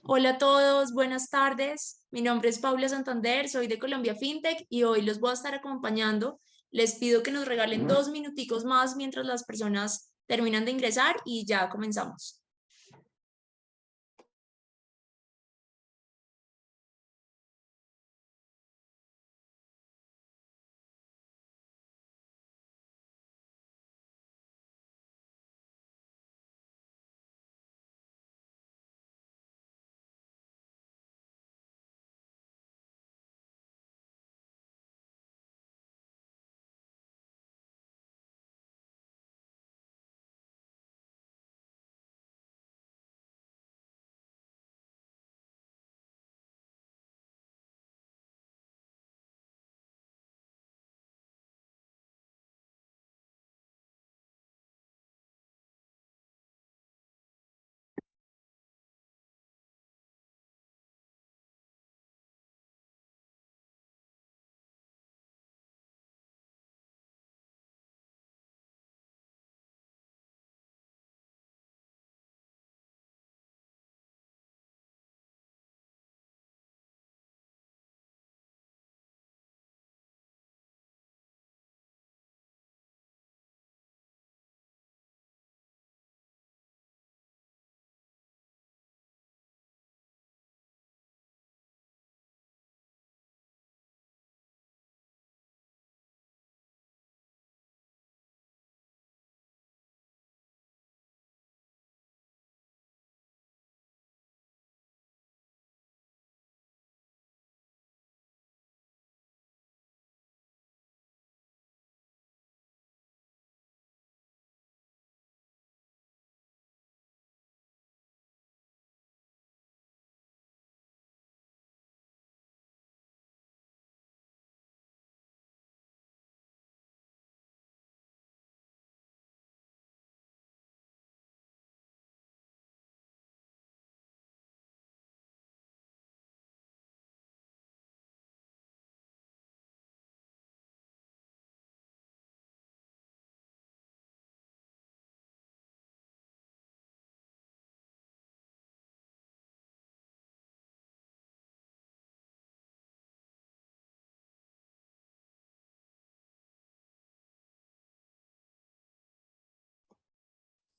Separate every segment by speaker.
Speaker 1: Hola a todos, buenas tardes. Mi nombre es Paula Santander, soy de Colombia FinTech y hoy los voy a estar acompañando. Les pido que nos regalen 2 minuticos más mientras las personas terminan de ingresar y ya comenzamos.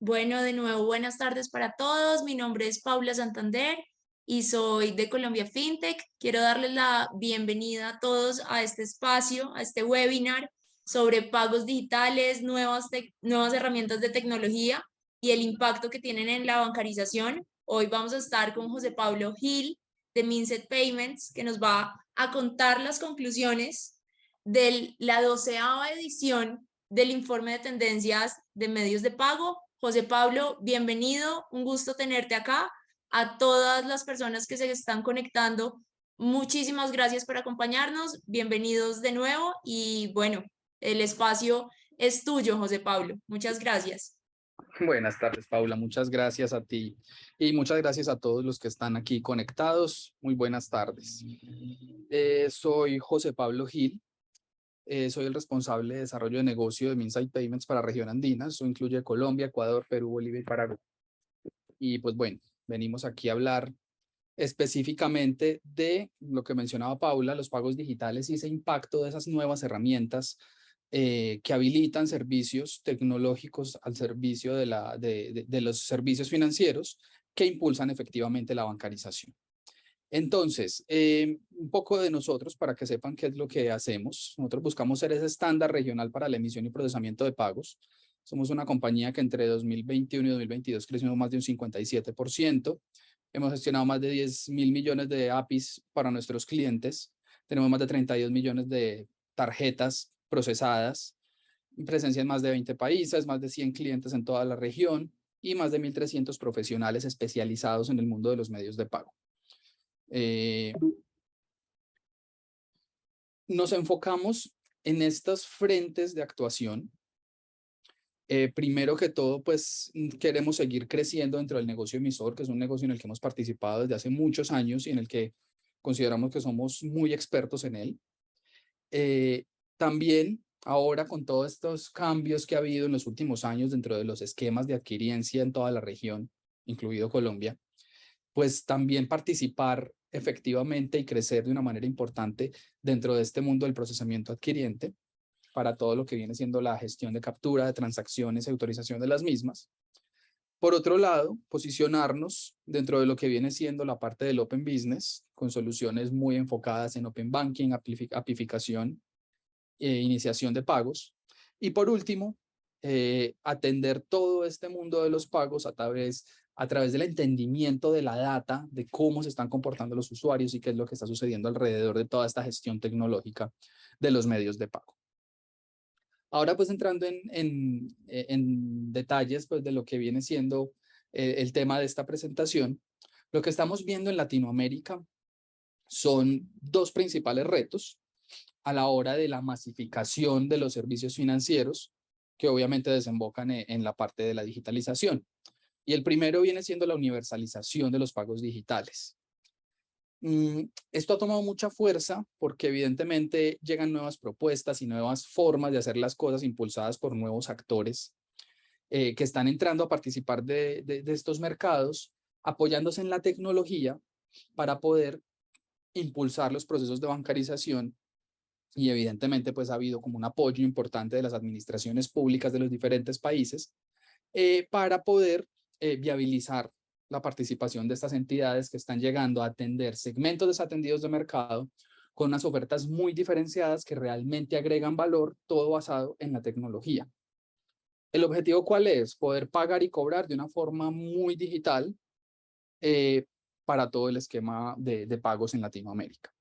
Speaker 1: Bueno, de nuevo, buenas tardes para todos. Mi nombre es Paula Santander y soy de Colombia FinTech. Quiero darles la bienvenida a todos a este espacio, a este webinar sobre pagos digitales, nuevas herramientas de tecnología y el impacto que tienen en la bancarización. Hoy vamos a estar con José Pablo Gil de Minset Payments, que nos va a contar las conclusiones de la 12ª edición del informe de tendencias de medios de pago. José Pablo, bienvenido, un gusto tenerte acá. A todas las personas que se están conectando, muchísimas gracias por acompañarnos, bienvenidos de nuevo y bueno, el espacio es tuyo, José Pablo. Muchas gracias.
Speaker 2: Buenas tardes, Paula. Muchas gracias a ti y muchas gracias a todos los que están aquí conectados. Muy buenas tardes. Soy José Pablo Gil. Soy el responsable de desarrollo de negocio de Minside Payments para región andina. Eso incluye Colombia, Ecuador, Perú, Bolivia y Paraguay. Y pues bueno, venimos aquí a hablar específicamente de lo que mencionaba Paula, los pagos digitales y ese impacto de esas nuevas herramientas que habilitan servicios tecnológicos al servicio de los servicios financieros que impulsan efectivamente la bancarización. Entonces, un poco de nosotros para que sepan qué es lo que hacemos. Nosotros buscamos ser ese estándar regional para la emisión y procesamiento de pagos. Somos una compañía que entre 2021 y 2022 creció más de un 57%. Hemos gestionado más de 10.000 millones de APIs para nuestros clientes. Tenemos más de 32 millones de tarjetas procesadas, presencia en más de 20 países, más de 100 clientes en toda la región y más de 1.300 profesionales especializados en el mundo de los medios de pago. Nos enfocamos en estos frentes de actuación. Primero que todo, pues queremos seguir creciendo dentro del negocio emisor, que es un negocio en el que hemos participado desde hace muchos años y en el que consideramos que somos muy expertos en él. También ahora con todos estos cambios que ha habido en los últimos años dentro de los esquemas de adquiriencia en toda la región, incluido Colombia, pues también participar efectivamente y crecer de una manera importante dentro de este mundo del procesamiento adquiriente para todo lo que viene siendo la gestión de captura de transacciones y autorización de las mismas. Por otro lado, posicionarnos dentro de lo que viene siendo la parte del Open Business, con soluciones muy enfocadas en Open Banking, apificación e iniciación de pagos. Y por último, atender todo este mundo de los pagos a través del entendimiento de la data, de cómo se están comportando los usuarios y qué es lo que está sucediendo alrededor de toda esta gestión tecnológica de los medios de pago. Ahora pues entrando en detalles pues de lo que viene siendo el tema de esta presentación, lo que estamos viendo en Latinoamérica son dos principales retos a la hora de la masificación de los servicios financieros que obviamente desembocan en la parte de la digitalización. Y el primero viene siendo la universalización de los pagos digitales. Esto ha tomado mucha fuerza porque evidentemente llegan nuevas propuestas y nuevas formas de hacer las cosas impulsadas por nuevos actores que están entrando a participar de estos mercados, apoyándose en la tecnología para poder impulsar los procesos de bancarización. Y evidentemente pues ha habido como un apoyo importante de las administraciones públicas de los diferentes países para poder viabilizar la participación de estas entidades que están llegando a atender segmentos desatendidos de mercado con unas ofertas muy diferenciadas que realmente agregan valor, todo basado en la tecnología. ¿El objetivo cuál es? Poder pagar y cobrar de una forma muy digital para todo el esquema de pagos en Latinoamérica.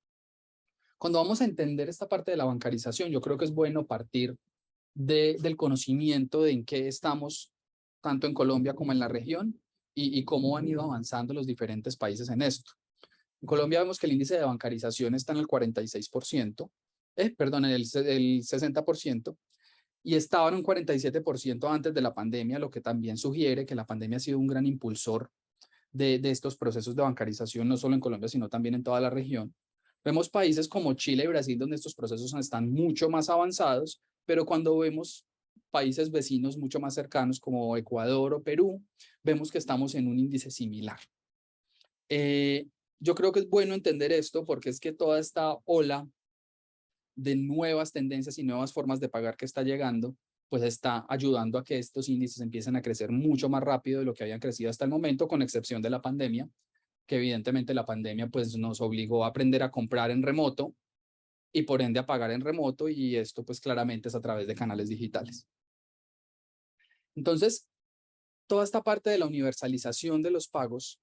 Speaker 2: Cuando vamos a entender esta parte de la bancarización, yo creo que es bueno partir del conocimiento de en qué estamos, tanto en Colombia como en la región, y cómo han ido avanzando los diferentes países en esto. En Colombia vemos que el índice de bancarización está en el 46%, perdón, en el 60%, y estaba en un 47% antes de la pandemia, lo que también sugiere que la pandemia ha sido un gran impulsor de estos procesos de bancarización, no solo en Colombia, sino también en toda la región. Vemos países como Chile y Brasil, donde estos procesos están mucho más avanzados, pero cuando vemos países vecinos mucho más cercanos como Ecuador o Perú, vemos que estamos en un índice similar. Yo creo que es bueno entender esto porque es que toda esta ola de nuevas tendencias y nuevas formas de pagar que está llegando, pues está ayudando a que estos índices empiecen a crecer mucho más rápido de lo que habían crecido hasta el momento, con excepción de la pandemia, que evidentemente la pandemia pues nos obligó a aprender a comprar en remoto y por ende a pagar en remoto, y esto pues claramente es a través de canales digitales. Entonces, toda esta parte de la universalización de los pagos,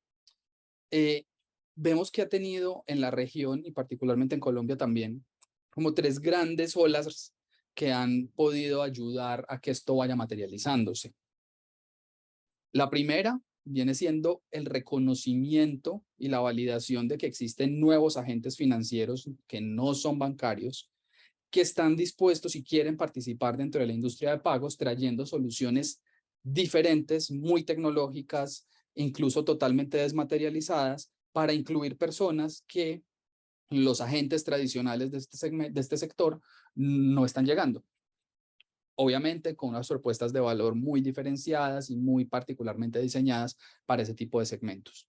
Speaker 2: vemos que ha tenido en la región y particularmente en Colombia también, como tres grandes olas que han podido ayudar a que esto vaya materializándose. La primera viene siendo el reconocimiento y la validación de que existen nuevos agentes financieros que no son bancarios, que están dispuestos y quieren participar dentro de la industria de pagos, trayendo soluciones diferentes, muy tecnológicas, incluso totalmente desmaterializadas, para incluir personas que los agentes tradicionales de este sector no están llegando. Obviamente con unas propuestas de valor muy diferenciadas y muy particularmente diseñadas para ese tipo de segmentos.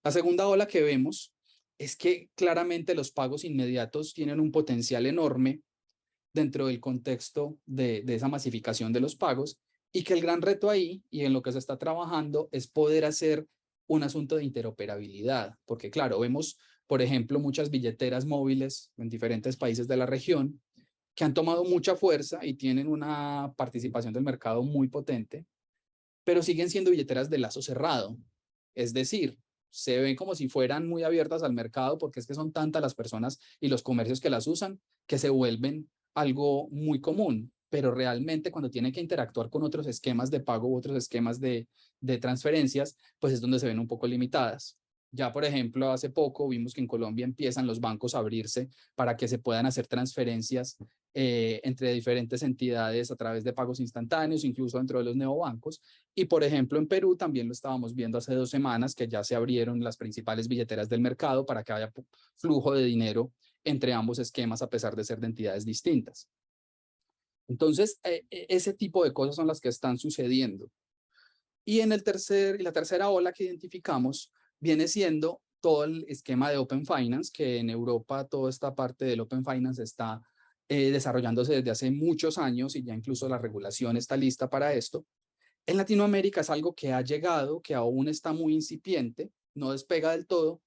Speaker 2: La segunda ola que vemos es que claramente los pagos inmediatos tienen un potencial enorme dentro del contexto de esa masificación de los pagos, y que el gran reto ahí y en lo que se está trabajando es poder hacer un asunto de interoperabilidad, porque claro, vemos, por ejemplo, muchas billeteras móviles en diferentes países de la región que han tomado mucha fuerza y tienen una participación del mercado muy potente, pero siguen siendo billeteras de lazo cerrado. Es decir, se ven como si fueran muy abiertas al mercado porque es que son tantas las personas y los comercios que las usan que se vuelven algo muy común, pero realmente cuando tienen que interactuar con otros esquemas de pago u otros esquemas de transferencias, pues es donde se ven un poco limitadas. Ya, por ejemplo, hace poco vimos que en Colombia empiezan los bancos a abrirse para que se puedan hacer transferencias entre diferentes entidades a través de pagos instantáneos, incluso dentro de los neobancos. Y, por ejemplo, en Perú también lo estábamos viendo hace 2 semanas, que ya se abrieron las principales billeteras del mercado para que haya flujo de dinero entre ambos esquemas, a pesar de ser de entidades distintas. Entonces, ese tipo de cosas son las que están sucediendo. Y en la tercera ola que identificamos, viene siendo todo el esquema de Open Finance, que en Europa toda esta parte del Open Finance está desarrollándose desde hace muchos años y ya incluso la regulación está lista para esto. En Latinoamérica es algo que ha llegado, que aún está muy incipiente, no despega del todo,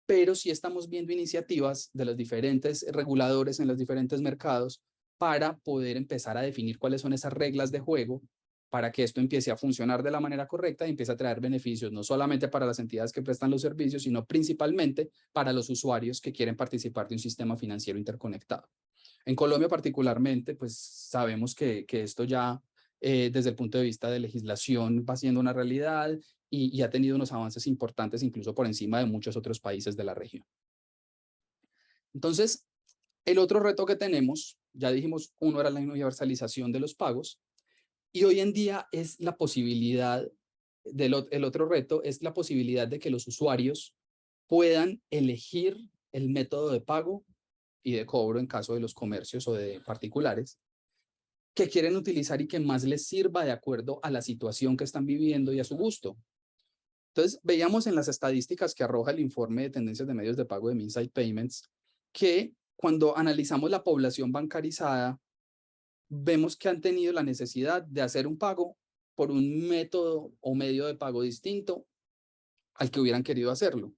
Speaker 2: pero sí estamos viendo iniciativas de los diferentes reguladores en los diferentes mercados para poder empezar a definir cuáles son esas reglas de juego para que esto empiece a funcionar de la manera correcta y empiece a traer beneficios, no solamente para las entidades que prestan los servicios, sino principalmente para los usuarios que quieren participar de un sistema financiero interconectado. En Colombia particularmente, pues sabemos que esto ya desde el punto de vista de legislación va siendo una realidad y ha tenido unos avances importantes incluso por encima de muchos otros países de la región. Entonces, el otro reto que tenemos, ya dijimos, uno era la universalización de los pagos y hoy en día es la posibilidad, el otro reto es la posibilidad de que los usuarios puedan elegir el método de pago y de cobro en caso de los comercios o de particulares que quieren utilizar y que más les sirva de acuerdo a la situación que están viviendo y a su gusto. Entonces, veíamos en las estadísticas que arroja el informe de tendencias de medios de pago de Minsight Payments que cuando analizamos la población bancarizada, vemos que han tenido la necesidad de hacer un pago por un método o medio de pago distinto al que hubieran querido hacerlo.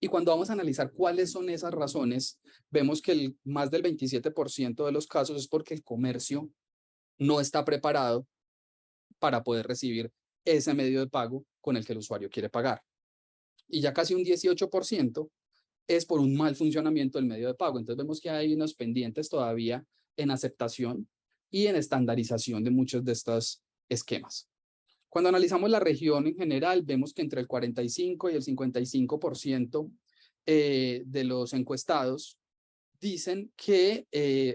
Speaker 2: Y cuando vamos a analizar cuáles son esas razones, vemos que más del 27% de los casos es porque el comercio no está preparado para poder recibir ese medio de pago con el que el usuario quiere pagar. Y ya casi un 18% es por un mal funcionamiento del medio de pago. Entonces vemos que hay unos pendientes todavía en aceptación y en estandarización de muchos de estos esquemas. Cuando analizamos la región en general, vemos que entre el 45 y el 55% de los encuestados dicen que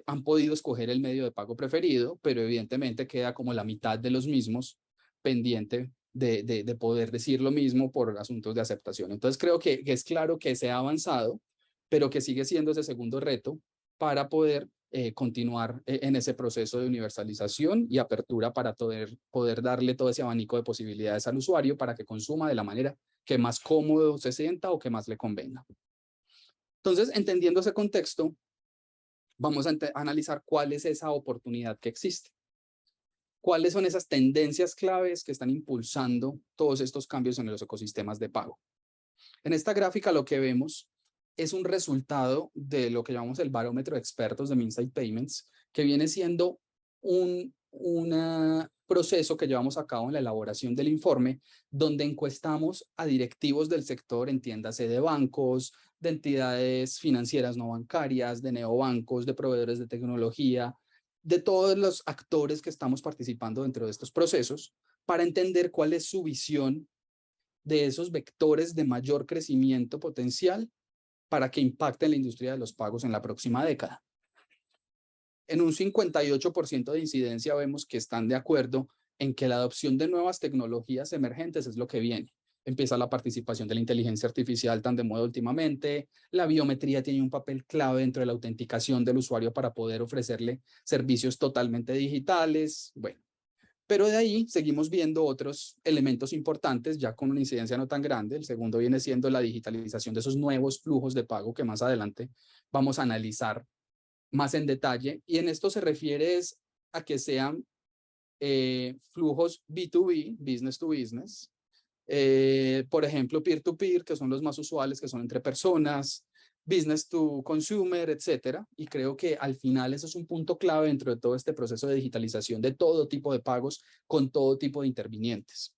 Speaker 2: han podido escoger el medio de pago preferido, pero evidentemente queda como la mitad de los mismos pendiente de poder decir lo mismo por asuntos de aceptación. Entonces creo que es claro que se ha avanzado, pero que sigue siendo ese segundo reto para poder continuar en ese proceso de universalización y apertura para poder darle todo ese abanico de posibilidades al usuario para que consuma de la manera que más cómodo se sienta o que más le convenga. Entonces, entendiendo ese contexto, vamos a analizar cuál es esa oportunidad que existe. ¿Cuáles son esas tendencias claves que están impulsando todos estos cambios en los ecosistemas de pago? En esta gráfica lo que vemos es un resultado de lo que llamamos el barómetro de expertos de Minsight Payments, que viene siendo un proceso que llevamos a cabo en la elaboración del informe, donde encuestamos a directivos del sector, entiéndase de bancos, de entidades financieras no bancarias, de neobancos, de proveedores de tecnología, de todos los actores que estamos participando dentro de estos procesos, para entender cuál es su visión de esos vectores de mayor crecimiento potencial para que impacten la industria de los pagos en la próxima década. En un 58% de incidencia vemos que están de acuerdo en que la adopción de nuevas tecnologías emergentes es lo que viene. Empieza la participación de la inteligencia artificial tan de moda últimamente, la biometría tiene un papel clave dentro de la autenticación del usuario para poder ofrecerle servicios totalmente digitales, bueno. Pero de ahí seguimos viendo otros elementos importantes ya con una incidencia no tan grande. El segundo viene siendo la digitalización de esos nuevos flujos de pago que más adelante vamos a analizar más en detalle. Y en esto se refiere a que sean flujos B2B, business to business. Por ejemplo, peer-to-peer, que son los más usuales, que son entre personas, business to consumer, etcétera. Y creo que al final eso es un punto clave dentro de todo este proceso de digitalización de todo tipo de pagos con todo tipo de intervinientes.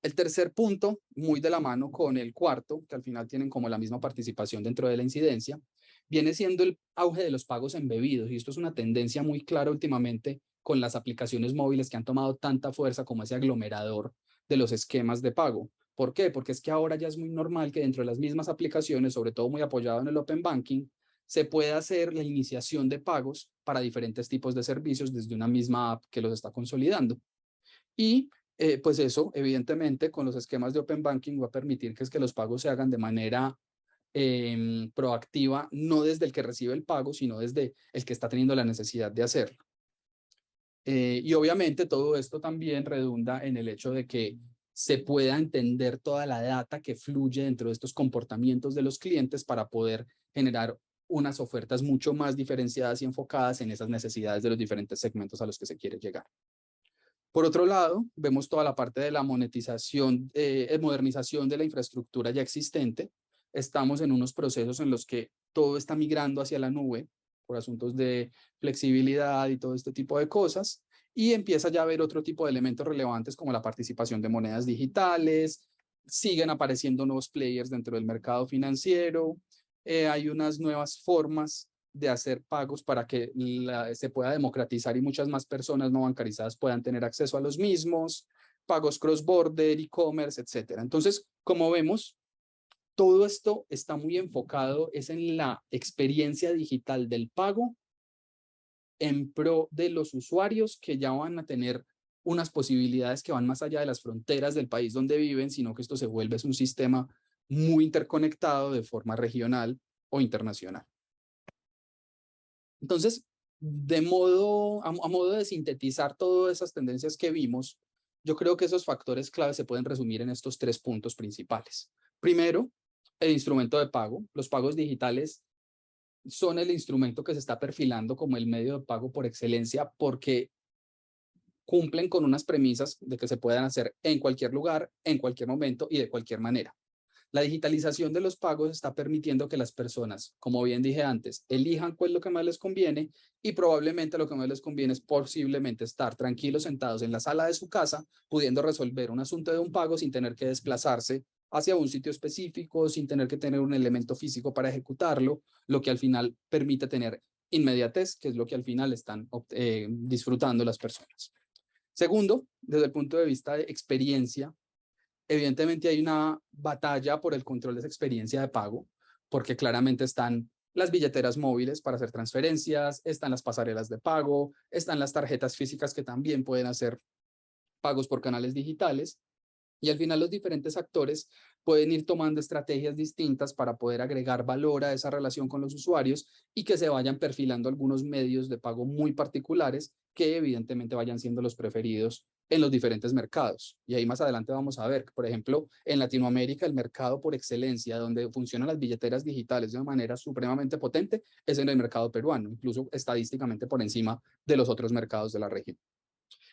Speaker 2: El tercer punto, muy de la mano con el cuarto, que al final tienen como la misma participación dentro de la incidencia, viene siendo el auge de los pagos embebidos. Y esto es una tendencia muy clara últimamente con las aplicaciones móviles que han tomado tanta fuerza como ese aglomerador de los esquemas de pago. ¿Por qué? Porque es que ahora ya es muy normal que dentro de las mismas aplicaciones, sobre todo muy apoyado en el Open Banking, se pueda hacer la iniciación de pagos para diferentes tipos de servicios desde una misma app que los está consolidando. Y pues eso, evidentemente, con los esquemas de Open Banking va a permitir que los pagos se hagan de manera proactiva, no desde el que recibe el pago, sino desde el que está teniendo la necesidad de hacerlo. Y obviamente todo esto también redunda en el hecho de que se pueda entender toda la data que fluye dentro de estos comportamientos de los clientes para poder generar unas ofertas mucho más diferenciadas y enfocadas en esas necesidades de los diferentes segmentos a los que se quiere llegar. Por otro lado, vemos toda la parte de la monetización, modernización de la infraestructura ya existente. Estamos en unos procesos en los que todo está migrando hacia la nube por asuntos de flexibilidad y todo este tipo de cosas, y empieza ya a haber otro tipo de elementos relevantes como la participación de monedas digitales, siguen apareciendo nuevos players dentro del mercado financiero, hay unas nuevas formas de hacer pagos para que se pueda democratizar y muchas más personas no bancarizadas puedan tener acceso a los mismos, pagos cross-border, e-commerce, etcétera. Entonces, como vemos, todo esto está muy enfocado es en la experiencia digital del pago en pro de los usuarios que ya van a tener unas posibilidades que van más allá de las fronteras del país donde viven, sino que esto se vuelve un sistema muy interconectado de forma regional o internacional. Entonces, a modo de sintetizar todas esas tendencias que vimos, yo creo que esos factores clave se pueden resumir en estos 3 puntos principales. Primero, el instrumento de pago. Los pagos digitales son el instrumento que se está perfilando como el medio de pago por excelencia porque cumplen con unas premisas de que se puedan hacer en cualquier lugar, en cualquier momento y de cualquier manera. La digitalización de los pagos está permitiendo que las personas, como bien dije antes, elijan cuál es lo que más les conviene y probablemente lo que más les conviene es posiblemente estar tranquilos sentados en la sala de su casa, pudiendo resolver un asunto de un pago sin tener que desplazarse hacia un sitio específico, sin tener que tener un elemento físico para ejecutarlo, lo que al final permite tener inmediatez, que es lo que al final están disfrutando las personas. Segundo, desde el punto de vista de experiencia, evidentemente hay una batalla por el control de esa experiencia de pago, porque claramente están las billeteras móviles para hacer transferencias, están las pasarelas de pago, están las tarjetas físicas que también pueden hacer pagos por canales digitales. Y al final los diferentes actores pueden ir tomando estrategias distintas para poder agregar valor a esa relación con los usuarios y que se vayan perfilando algunos medios de pago muy particulares que evidentemente vayan siendo los preferidos en los diferentes mercados. Y ahí más adelante vamos a ver, por ejemplo, en Latinoamérica el mercado por excelencia donde funcionan las billeteras digitales de una manera supremamente potente es en el mercado peruano, incluso estadísticamente por encima de los otros mercados de la región.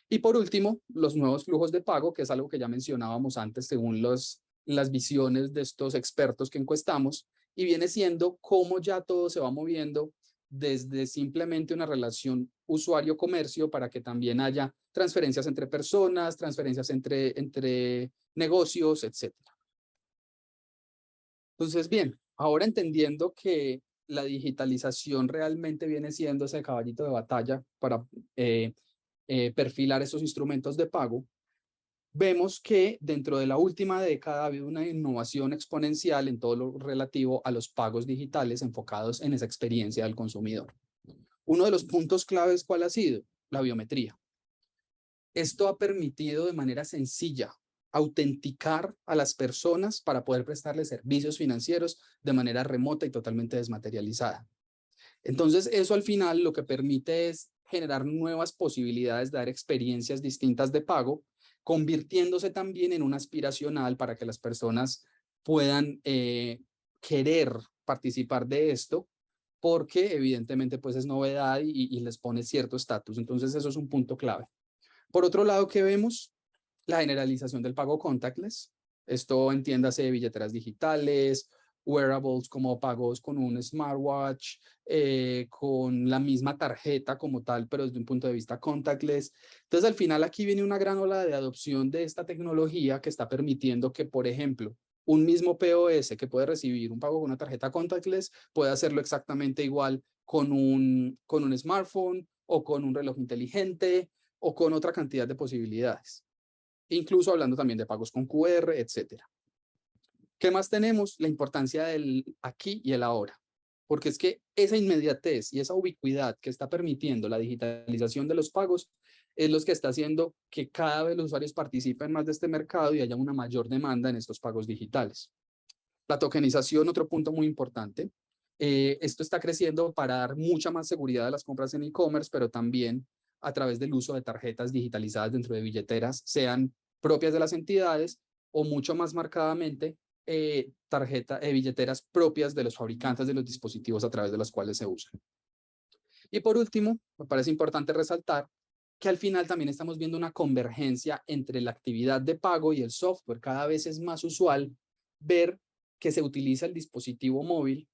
Speaker 2: Y por último, los nuevos flujos de pago, que es algo que ya mencionábamos antes según las visiones de estos expertos que encuestamos, y viene siendo cómo ya todo se va moviendo desde simplemente una relación usuario-comercio para que también haya transferencias entre personas, transferencias entre negocios, etc. Entonces, bien, ahora entendiendo que la digitalización realmente viene siendo ese caballito de batalla para perfilar esos instrumentos de pago, vemos que dentro de la última década ha habido una innovación exponencial en todo lo relativo a los pagos digitales enfocados en esa experiencia del consumidor. Uno de los puntos claves, ¿cuál ha sido? La biometría. Esto ha permitido de manera sencilla autenticar a las personas para poder prestarles servicios financieros de manera remota y totalmente desmaterializada. Entonces, eso al final lo que permite es generar nuevas posibilidades de dar experiencias distintas de pago, convirtiéndose también en un aspiracional para que las personas puedan querer participar de esto, porque evidentemente pues es novedad y les pone cierto estatus. Entonces, eso es un punto clave. Por otro lado, ¿qué vemos? La generalización del pago contactless. Esto entiéndase de billeteras digitales, wearables como pagos con un smartwatch, con la misma tarjeta como tal, pero desde un punto de vista contactless. Entonces, al final aquí viene una gran ola de adopción de esta tecnología que está permitiendo que, por ejemplo, un mismo POS que puede recibir un pago con una tarjeta contactless puede hacerlo exactamente igual con un smartphone o con un reloj inteligente o con otra cantidad de posibilidades, incluso hablando también de pagos con QR, etcétera. ¿Qué más tenemos? La importancia del aquí y el ahora, porque es que esa inmediatez y esa ubicuidad que está permitiendo la digitalización de los pagos es lo que está haciendo que cada vez los usuarios participen más de este mercado y haya una mayor demanda en estos pagos digitales. La tokenización, otro punto muy importante. Esto está creciendo para dar mucha más seguridad a las compras en e-commerce, pero también a través del uso de tarjetas digitalizadas dentro de billeteras, sean propias de las entidades o mucho más marcadamente billeteras propias de los fabricantes de los dispositivos a través de los cuales se usan. Y por último, me parece importante resaltar que al final también estamos viendo una convergencia entre la actividad de pago y el software. Cada vez es más usual ver que se utiliza el dispositivo móvil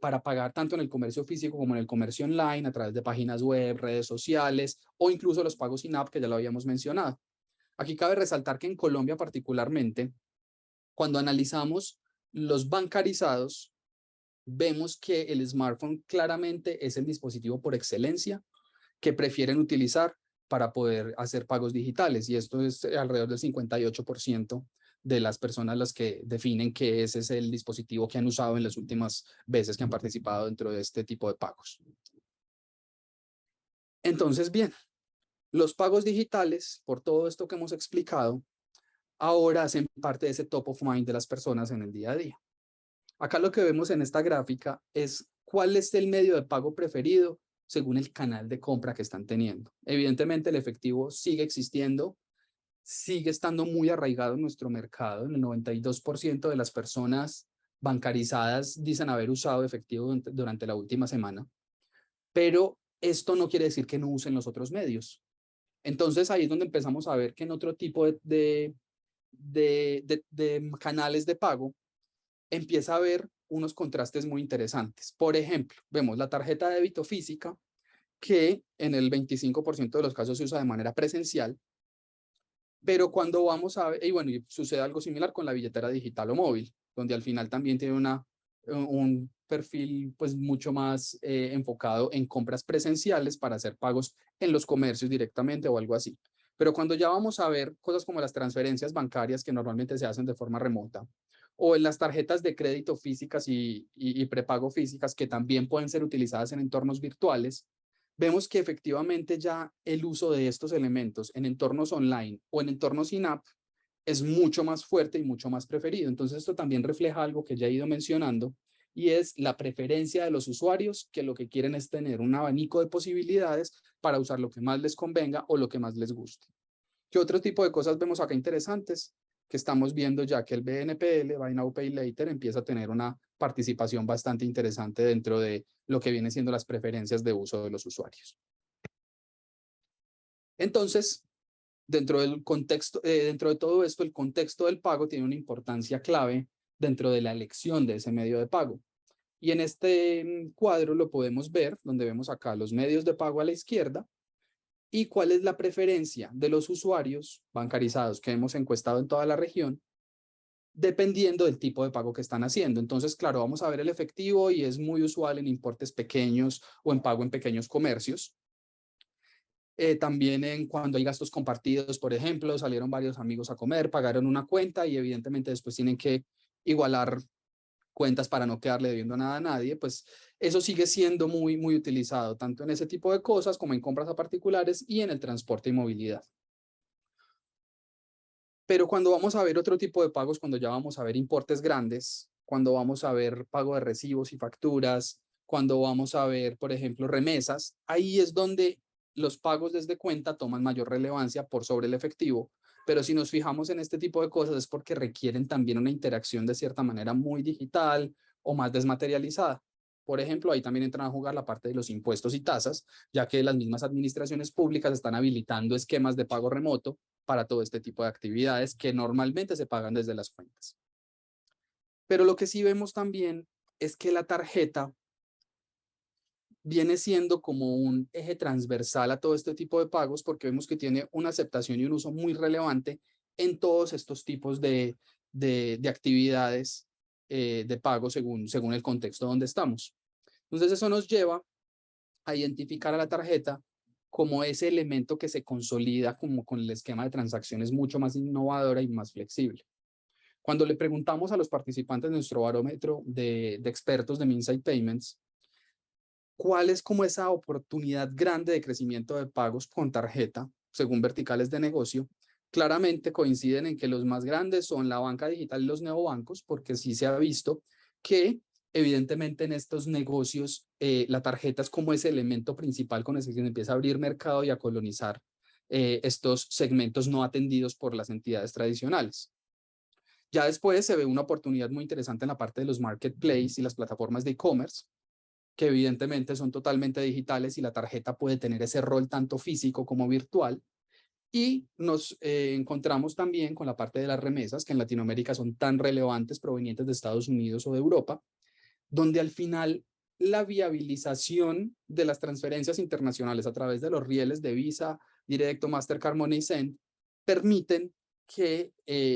Speaker 2: para pagar tanto en el comercio físico como en el comercio online, a través de páginas web, redes sociales o incluso los pagos in-app, que ya lo habíamos mencionado. Aquí cabe resaltar que en Colombia particularmente, cuando analizamos los bancarizados, vemos que el smartphone claramente es el dispositivo por excelencia que prefieren utilizar para poder hacer pagos digitales, y esto es alrededor del 58% de las personas las que definen que ese es el dispositivo que han usado en las últimas veces que han participado dentro de este tipo de pagos. Entonces, bien, los pagos digitales, por todo esto que hemos explicado, ahora hacen parte de ese top of mind de las personas en el día a día. Acá lo que vemos en esta gráfica es cuál es el medio de pago preferido según el canal de compra que están teniendo. Evidentemente, el efectivo sigue existiendo, sigue estando muy arraigado en nuestro mercado. El 92% de las personas bancarizadas dicen haber usado efectivo durante la última semana, pero esto no quiere decir que no usen los otros medios. Entonces ahí es donde empezamos a ver que en otro tipo de canales de pago empieza a haber unos contrastes muy interesantes. Por ejemplo, vemos la tarjeta de débito física, que en el 25% de los casos se usa de manera presencial, pero cuando vamos a ver, y bueno, y sucede algo similar con la billetera digital o móvil, donde al final también tiene un perfil pues mucho más enfocado en compras presenciales para hacer pagos en los comercios directamente o algo así. Pero cuando ya vamos a ver cosas como las transferencias bancarias que normalmente se hacen de forma remota, o en las tarjetas de crédito físicas y prepago físicas que también pueden ser utilizadas en entornos virtuales, vemos que efectivamente ya el uso de estos elementos en entornos online o en entornos in-app es mucho más fuerte y mucho más preferido. Entonces esto también refleja algo que ya he ido mencionando, y es la preferencia de los usuarios, que lo que quieren es tener un abanico de posibilidades para usar lo que más les convenga o lo que más les guste. ¿Qué otro tipo de cosas vemos acá interesantes? Que estamos viendo ya que el BNPL, Buy Now Pay Later, empieza a tener una participación bastante interesante dentro de lo que viene siendo las preferencias de uso de los usuarios. Entonces, dentro del contexto, dentro de todo esto, el contexto del pago tiene una importancia clave dentro de la elección de ese medio de pago. Y en este cuadro lo podemos ver, donde vemos acá los medios de pago a la izquierda y cuál es la preferencia de los usuarios bancarizados que hemos encuestado en toda la región, dependiendo del tipo de pago que están haciendo. Entonces, claro, vamos a ver el efectivo y es muy usual en importes pequeños o en pago en pequeños comercios. También en cuando hay gastos compartidos, por ejemplo, salieron varios amigos a comer, pagaron una cuenta y evidentemente después tienen que igualar cuentas para no quedarle debiendo nada a nadie, pues eso sigue siendo muy utilizado, tanto en ese tipo de cosas como en compras a particulares y en el transporte y movilidad. Pero cuando vamos a ver otro tipo de pagos, cuando ya vamos a ver importes grandes, cuando vamos a ver pago de recibos y facturas, cuando vamos a ver, por ejemplo, remesas, ahí es donde los pagos desde cuenta toman mayor relevancia por sobre el efectivo. Pero si nos fijamos en este tipo de cosas es porque requieren también una interacción de cierta manera muy digital o más desmaterializada. Por ejemplo, ahí también entran a jugar la parte de los impuestos y tasas, ya que las mismas administraciones públicas están habilitando esquemas de pago remoto para todo este tipo de actividades que normalmente se pagan desde las cuentas. Pero lo que sí vemos también es que la tarjeta viene siendo como un eje transversal a todo este tipo de pagos, porque vemos que tiene una aceptación y un uso muy relevante en todos estos tipos de actividades de pago según el contexto donde estamos. Entonces eso nos lleva a identificar a la tarjeta como ese elemento que se consolida como con el esquema de transacciones mucho más innovadora y más flexible. Cuando le preguntamos a los participantes de nuestro barómetro de expertos de Minsait Payments, ¿cuál es como esa oportunidad grande de crecimiento de pagos con tarjeta según verticales de negocio? Claramente coinciden en que los más grandes son la banca digital y los neobancos, porque sí se ha visto que evidentemente en estos negocios la tarjeta es como ese elemento principal con el que se empieza a abrir mercado y a colonizar estos segmentos no atendidos por las entidades tradicionales. Ya después se ve una oportunidad muy interesante en la parte de los marketplaces y las plataformas de e-commerce, que evidentemente son totalmente digitales y la tarjeta puede tener ese rol tanto físico como virtual. Y nos encontramos también con la parte de las remesas, que en Latinoamérica son tan relevantes provenientes de Estados Unidos o de Europa, donde al final la viabilización de las transferencias internacionales a través de los rieles de Visa, Directo, Mastercard, Money Send, permiten que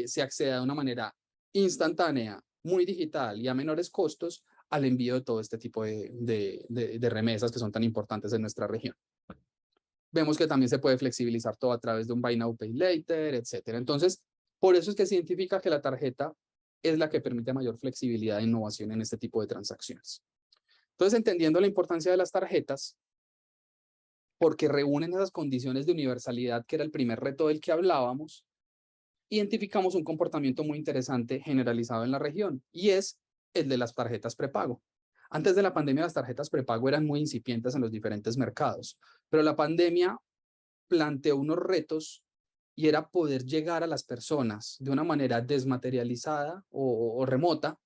Speaker 2: se acceda de una manera instantánea, muy digital y a menores costos al envío de todo este tipo de remesas que son tan importantes en nuestra región. Vemos que también se puede flexibilizar todo a través de un Buy Now, Pay Later, etcétera. Entonces, por eso es que se identifica que la tarjeta es la que permite mayor flexibilidad e innovación en este tipo de transacciones. Entonces, entendiendo la importancia de las tarjetas, porque reúnen esas condiciones de universalidad, que era el primer reto del que hablábamos, identificamos un comportamiento muy interesante generalizado en la región, y es el de las tarjetas prepago. Antes de la pandemia, las tarjetas prepago eran muy incipientes en los diferentes mercados, pero la pandemia planteó unos retos y era poder llegar a las personas de una manera desmaterializada o remota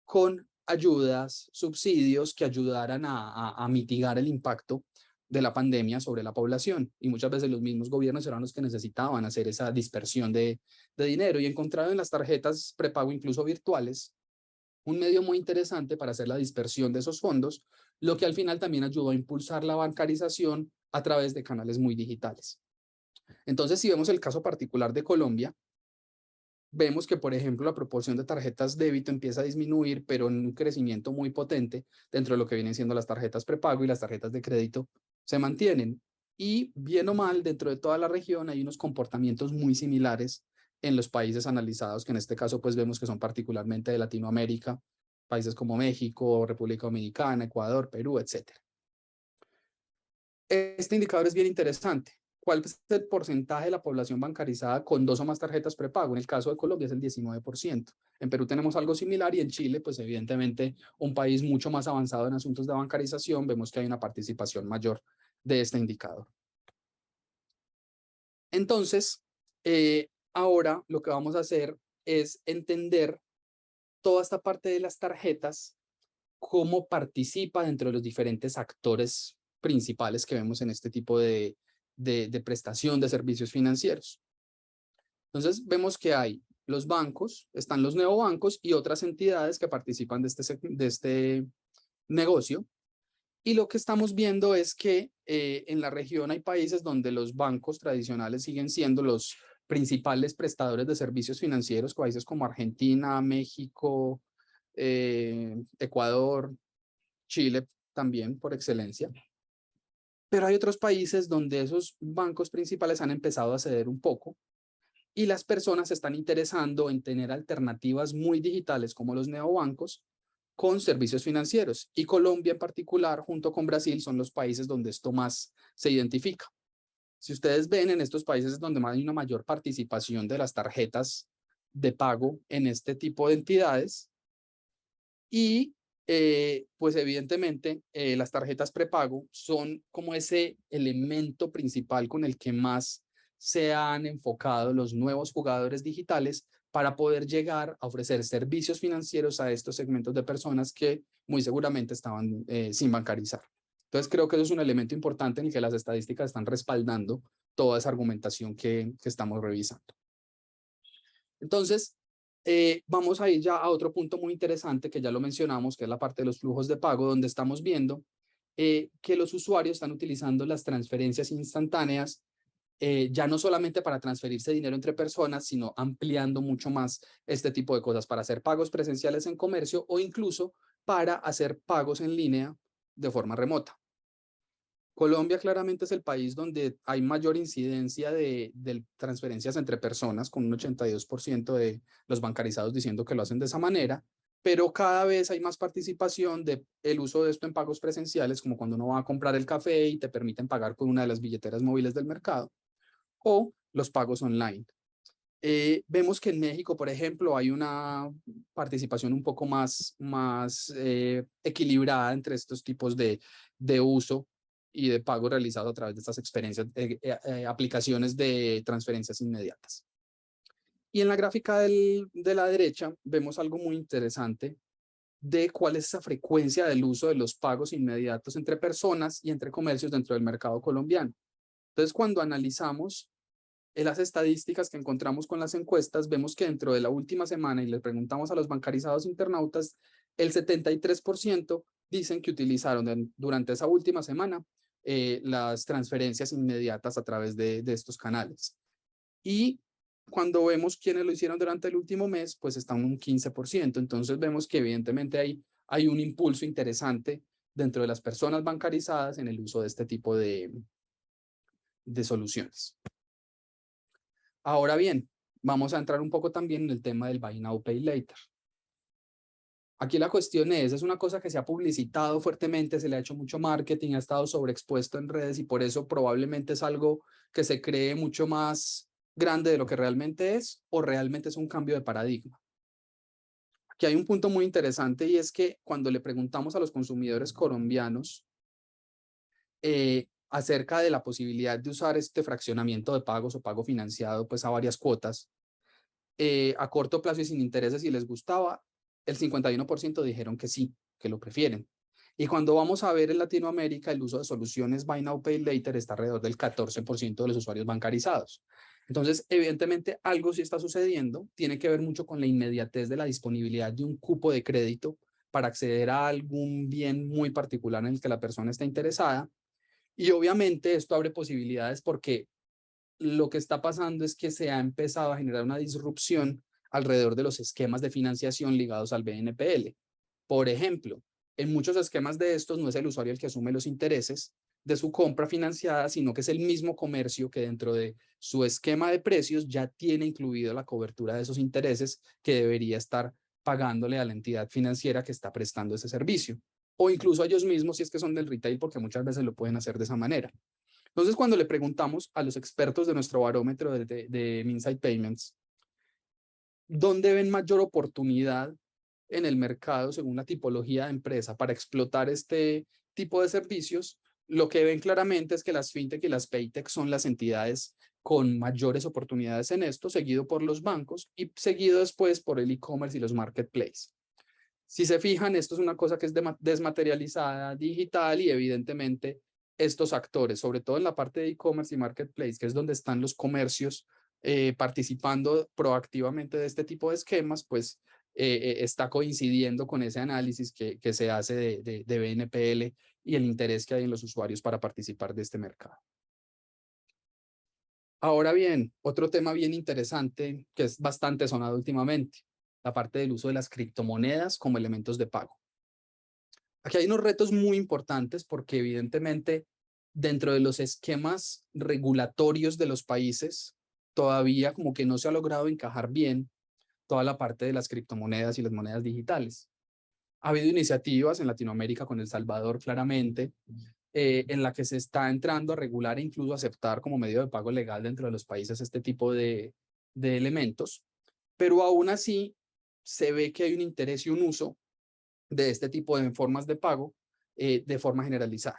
Speaker 2: con ayudas, subsidios que ayudaran a mitigar el impacto de la pandemia sobre la población. Y muchas veces los mismos gobiernos eran los que necesitaban hacer esa dispersión de dinero, y encontraron en las tarjetas prepago, incluso virtuales, un medio muy interesante para hacer la dispersión de esos fondos, lo que al final también ayudó a impulsar la bancarización a través de canales muy digitales. Entonces, si vemos el caso particular de Colombia, vemos que, por ejemplo, la proporción de tarjetas débito empieza a disminuir, pero en un crecimiento muy potente dentro de lo que vienen siendo las tarjetas prepago, y las tarjetas de crédito se mantienen. Y bien o mal, dentro de toda la región hay unos comportamientos muy similares en los países analizados, que en este caso pues vemos que son particularmente de Latinoamérica, países como México, República Dominicana, Ecuador, Perú, etcétera. Este indicador es bien interesante. ¿Cuál es el porcentaje de la población bancarizada con 2 o más tarjetas prepago? En el caso de Colombia es el 19%. En Perú tenemos algo similar, y en Chile, pues evidentemente un país mucho más avanzado en asuntos de bancarización, vemos que hay una participación mayor de este indicador. Entonces, ahora lo que vamos a hacer es entender toda esta parte de las tarjetas, cómo participa dentro de los diferentes actores principales que vemos en este tipo de prestación de servicios financieros. Entonces, vemos que hay los bancos, están los neobancos y otras entidades que participan de este negocio. Y lo que estamos viendo es que en la región hay países donde los bancos tradicionales siguen siendo los principales prestadores de servicios financieros, países como Argentina, México, Ecuador, Chile también por excelencia. Pero hay otros países donde esos bancos principales han empezado a ceder un poco, y las personas se están interesando en tener alternativas muy digitales como los neobancos con servicios financieros. Y Colombia en particular, junto con Brasil, son los países donde esto más se identifica. Si ustedes ven, en estos países es donde más hay una mayor participación de las tarjetas de pago en este tipo de entidades. Y pues evidentemente las tarjetas prepago son como ese elemento principal con el que más se han enfocado los nuevos jugadores digitales para poder llegar a ofrecer servicios financieros a estos segmentos de personas que muy seguramente estaban sin bancarizar. Entonces creo que eso es un elemento importante en el que las estadísticas están respaldando toda esa argumentación que estamos revisando. Entonces, vamos a ir ya a otro punto muy interesante que ya lo mencionamos, que es la parte de los flujos de pago, donde estamos viendo que los usuarios están utilizando las transferencias instantáneas, ya no solamente para transferirse dinero entre personas, sino ampliando mucho más este tipo de cosas para hacer pagos presenciales en comercio, o incluso para hacer pagos en línea de forma remota. Colombia claramente es el país donde hay mayor incidencia de transferencias entre personas, con un 82% de los bancarizados diciendo que lo hacen de esa manera, pero cada vez hay más participación del uso de esto en pagos presenciales, como cuando uno va a comprar el café y te permiten pagar con una de las billeteras móviles del mercado, o los pagos online. Vemos que en México, por ejemplo, hay una participación un poco más equilibrada entre estos tipos de uso, y de pago realizados a través de estas experiencias, aplicaciones de transferencias inmediatas. Y en la gráfica de la derecha vemos algo muy interesante de cuál es esa frecuencia del uso de los pagos inmediatos entre personas y entre comercios dentro del mercado colombiano. Entonces, cuando analizamos las estadísticas que encontramos con las encuestas, vemos que dentro de la última semana, y le preguntamos a los bancarizados internautas, el 73% dicen que utilizaron durante esa última semana las transferencias inmediatas a través de estos canales. Y cuando vemos quiénes lo hicieron durante el último mes, pues está en un 15%. Entonces vemos que evidentemente hay un impulso interesante dentro de las personas bancarizadas en el uso de este tipo de soluciones. Ahora bien, vamos a entrar un poco también en el tema del Buy Now, Pay Later. Aquí la cuestión es una cosa que se ha publicitado fuertemente, se le ha hecho mucho marketing, ha estado sobreexpuesto en redes y por eso probablemente es algo que se cree mucho más grande de lo que realmente es o realmente es un cambio de paradigma. Aquí hay un punto muy interesante y es que cuando le preguntamos a los consumidores colombianos acerca de la posibilidad de usar este fraccionamiento de pagos o pago financiado pues a varias cuotas, a corto plazo y sin intereses si les gustaba, el 51% dijeron que sí, que lo prefieren. Y cuando vamos a ver en Latinoamérica, el uso de soluciones Buy Now, Pay Later está alrededor del 14% de los usuarios bancarizados. Entonces, evidentemente, algo sí está sucediendo, tiene que ver mucho con la inmediatez de la disponibilidad de un cupo de crédito para acceder a algún bien muy particular en el que la persona está interesada. Y obviamente esto abre posibilidades porque lo que está pasando es que se ha empezado a generar una disrupción alrededor de los esquemas de financiación ligados al BNPL. Por ejemplo, en muchos esquemas de estos no es el usuario el que asume los intereses de su compra financiada, sino que es el mismo comercio que dentro de su esquema de precios ya tiene incluido la cobertura de esos intereses que debería estar pagándole a la entidad financiera que está prestando ese servicio. O incluso a ellos mismos si es que son del retail, porque muchas veces lo pueden hacer de esa manera. Entonces, cuando le preguntamos a los expertos de nuestro barómetro de Insight Payments, ¿dónde ven mayor oportunidad en el mercado según la tipología de empresa para explotar este tipo de servicios? Lo que ven claramente es que las fintech y las paytech son las entidades con mayores oportunidades en esto, seguido por los bancos y seguido después por el e-commerce y los marketplaces. Si se fijan, esto es una cosa que es desmaterializada, digital y evidentemente estos actores, sobre todo en la parte de e-commerce y marketplace, que es donde están los comercios participando proactivamente de este tipo de esquemas, pues está coincidiendo con ese análisis que se hace de BNPL y el interés que hay en los usuarios para participar de este mercado. Ahora bien, otro tema bien interesante que es bastante sonado últimamente, la parte del uso de las criptomonedas como elementos de pago. Aquí hay unos retos muy importantes porque evidentemente dentro de los esquemas regulatorios de los países todavía como que no se ha logrado encajar bien toda la parte de las criptomonedas y las monedas digitales. Ha habido iniciativas en Latinoamérica con El Salvador claramente en la que se está entrando a regular e incluso aceptar como medio de pago legal dentro de los países este tipo de elementos, pero aún así se ve que hay un interés y un uso de este tipo de formas de pago de forma generalizada.